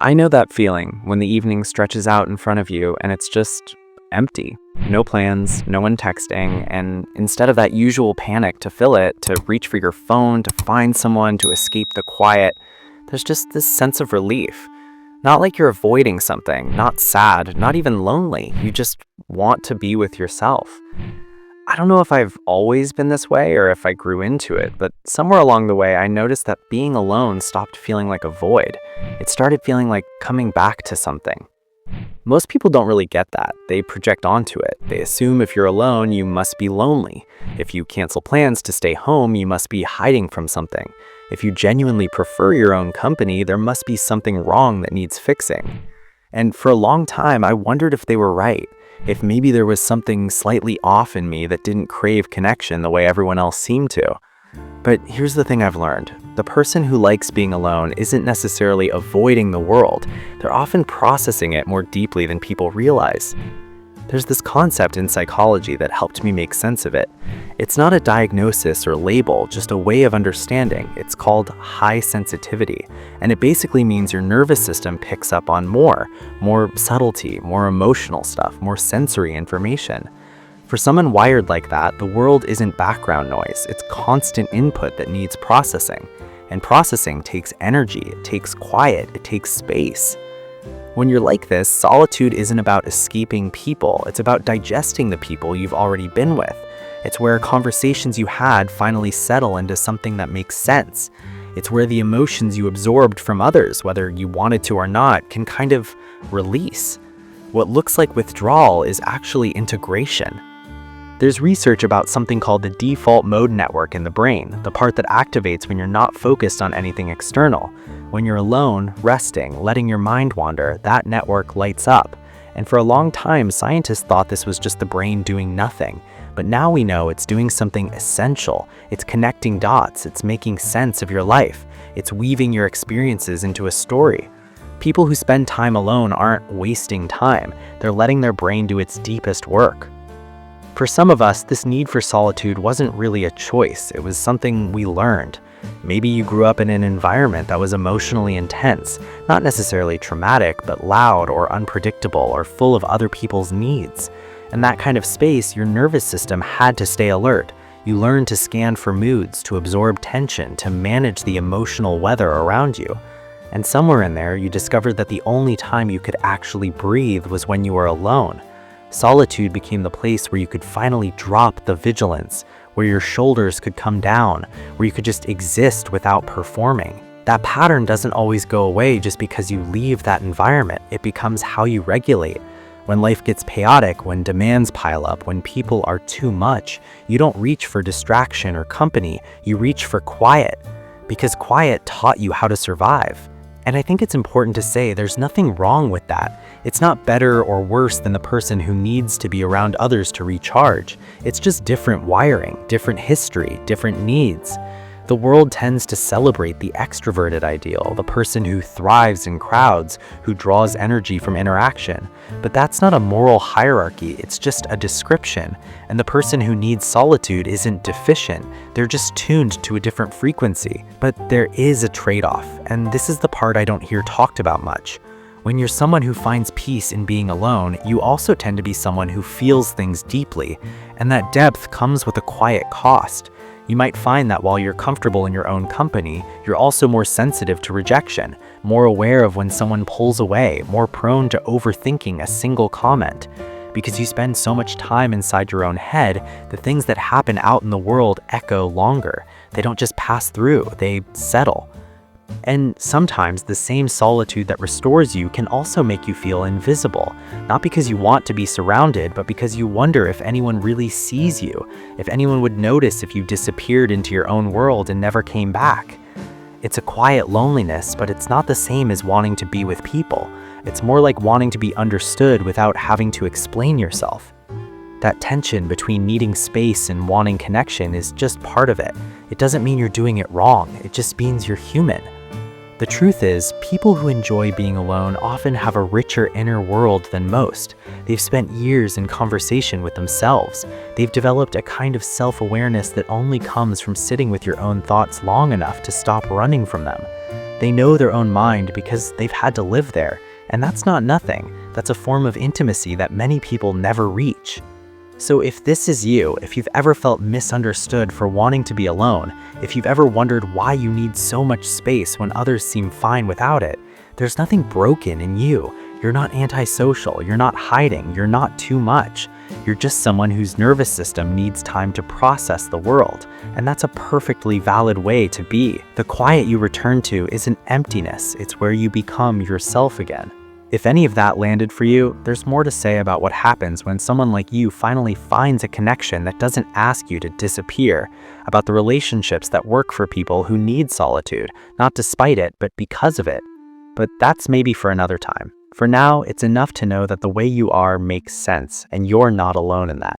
I know that feeling when the evening stretches out in front of you and it's just empty. No plans, no one texting, and instead of that usual panic to fill it, to reach for your phone, to find someone, to escape the quiet, there's just this sense of relief. Not like you're avoiding something, not sad, not even lonely. You just want to be with yourself. I don't know if I've always been this way or if I grew into it, but somewhere along the way I noticed that being alone stopped feeling like a void. It started feeling like coming back to something. Most people don't really get that. They project onto it. They assume if you're alone, you must be lonely. If you cancel plans to stay home, you must be hiding from something. If you genuinely prefer your own company, there must be something wrong that needs fixing. And for a long time, I wondered if they were right. If maybe there was something slightly off in me that didn't crave connection the way everyone else seemed to. But here's the thing I've learned. The person who likes being alone isn't necessarily avoiding the world. They're often processing it more deeply than people realize. There's this concept in psychology that helped me make sense of it. It's not a diagnosis or label, just a way of understanding. It's called high sensitivity, and it basically means your nervous system picks up on more subtlety, more emotional stuff, more sensory information. For someone wired like that, the world isn't background noise, it's constant input that needs processing. And processing takes energy, it takes quiet, it takes space. When you're like this, solitude isn't about escaping people, it's about digesting the people you've already been with. It's where conversations you had finally settle into something that makes sense. It's where the emotions you absorbed from others, whether you wanted to or not, can kind of release. What looks like withdrawal is actually integration. There's research about something called the default mode network in the brain, the part that activates when you're not focused on anything external. When you're alone, resting, letting your mind wander, that network lights up. And for a long time, scientists thought this was just the brain doing nothing. But now we know it's doing something essential. It's connecting dots, it's making sense of your life. It's weaving your experiences into a story. People who spend time alone aren't wasting time. They're letting their brain do its deepest work. For some of us, this need for solitude wasn't really a choice. It was something we learned. Maybe you grew up in an environment that was emotionally intense, not necessarily traumatic, but loud or unpredictable or full of other people's needs. In that kind of space, your nervous system had to stay alert. You learned to scan for moods, to absorb tension, to manage the emotional weather around you. And somewhere in there, you discovered that the only time you could actually breathe was when you were alone. Solitude became the place where you could finally drop the vigilance, where your shoulders could come down, where you could just exist without performing. That pattern doesn't always go away just because you leave that environment. It becomes how you regulate. When life gets chaotic, when demands pile up, when people are too much, you don't reach for distraction or company, you reach for quiet. Because quiet taught you how to survive. And I think it's important to say there's nothing wrong with that. It's not better or worse than the person who needs to be around others to recharge. It's just different wiring, different history, different needs. The world tends to celebrate the extroverted ideal, the person who thrives in crowds, who draws energy from interaction. But that's not a moral hierarchy, it's just a description. And the person who needs solitude isn't deficient, they're just tuned to a different frequency. But there is a trade-off, and this is the part I don't hear talked about much. When you're someone who finds peace in being alone, you also tend to be someone who feels things deeply, and that depth comes with a quiet cost. You might find that while you're comfortable in your own company, you're also more sensitive to rejection, more aware of when someone pulls away, more prone to overthinking a single comment. Because you spend so much time inside your own head, the things that happen out in the world echo longer. They don't just pass through, they settle. And sometimes the same solitude that restores you can also make you feel invisible, not because you want to be surrounded, but because you wonder if anyone really sees you, if anyone would notice if you disappeared into your own world and never came back. It's a quiet loneliness, but it's not the same as wanting to be with people. It's more like wanting to be understood without having to explain yourself. That tension between needing space and wanting connection is just part of it. It doesn't mean you're doing it wrong, it just means you're human. The truth is, people who enjoy being alone often have a richer inner world than most. They've spent years in conversation with themselves. They've developed a kind of self-awareness that only comes from sitting with your own thoughts long enough to stop running from them. They know their own mind because they've had to live there, and that's not nothing. That's a form of intimacy that many people never reach. So if this is you, if you've ever felt misunderstood for wanting to be alone, if you've ever wondered why you need so much space when others seem fine without it, there's nothing broken in you. You're not antisocial, you're not hiding, you're not too much. You're just someone whose nervous system needs time to process the world, and that's a perfectly valid way to be. The quiet you return to isn't emptiness, it's where you become yourself again. If any of that landed for you, there's more to say about what happens when someone like you finally finds a connection that doesn't ask you to disappear, about the relationships that work for people who need solitude, not despite it, but because of it. But that's maybe for another time. For now, it's enough to know that the way you are makes sense, and you're not alone in that.